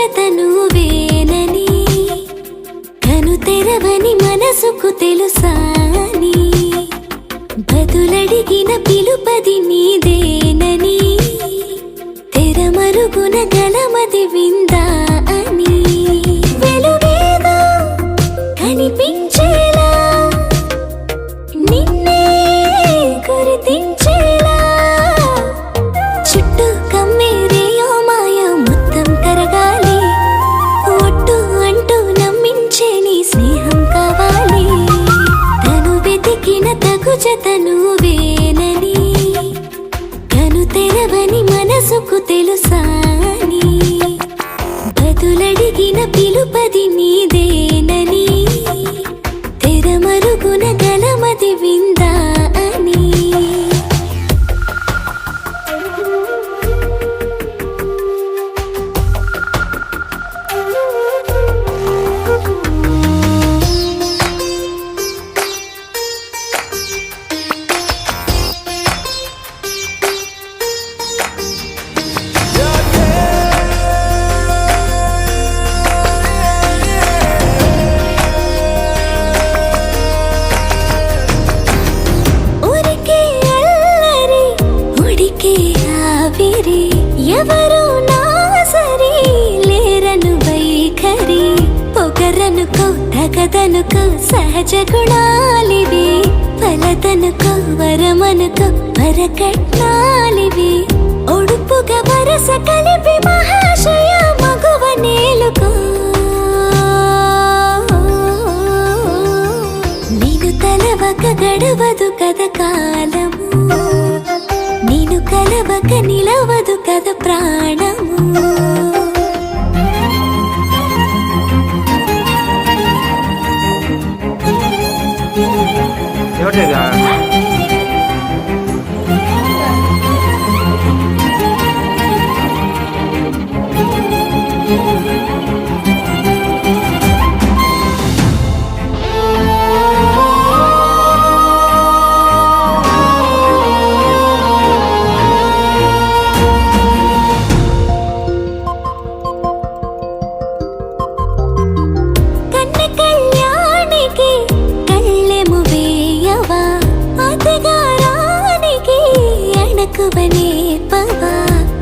జత నువ్వేనని కను తెరవని మనసుకు తెలుసాని బదులడిగిన పిలుపది నీదేనని తెరమరుగున గలమది విందా అని వెలుగేదో కనిపించేలా నిన్నే గుర్తించేలా చుట్టూ కమ్మేరేయో మాయ మొత్తం కరగాలి ఒట్టు అంటూ నమ్మించే నీ స్నేహం కావాలి తను వెతికిన తగు జత నువ్వేనని కను తెరవని మనసుకు తెలుసాని బదులడిగిన పిలుపది నీదేనని తెరమరుగున గలమది విందా అని ఎవరు నా సరి లేరను వైఖరి పొగరనుకో తగదనుకో సహజ గుణాలివి ఫలతనుకో వరమనుకో వరకట్నాలివి ఒడుపుగా వరస కలిపి మహాశయ మగువ నేలుకో నేను తలవక గడవదు కథ కాలము నేను కలవక నిలవదు కథ ప్రాణము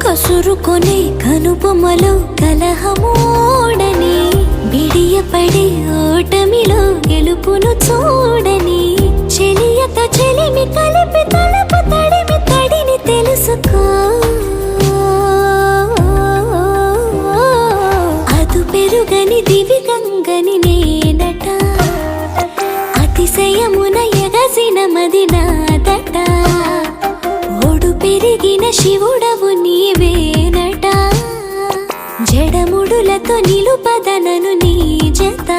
కసురుకొనే కనుబొమ్మలో కలహమోడని బిడియపడే ఓటమిలో గెలుపును చూడని చెలియతో చెలిమి కలిపి తలపు తడిమి తడిని తెలుసుకో అదు పెరుగని దివి గంగని నేనట అతిశయమున ఎగసిన మది నాదట పెరిగిన శివుడవు నీవేనట జడముడులతో నిలుపదనను నీ జత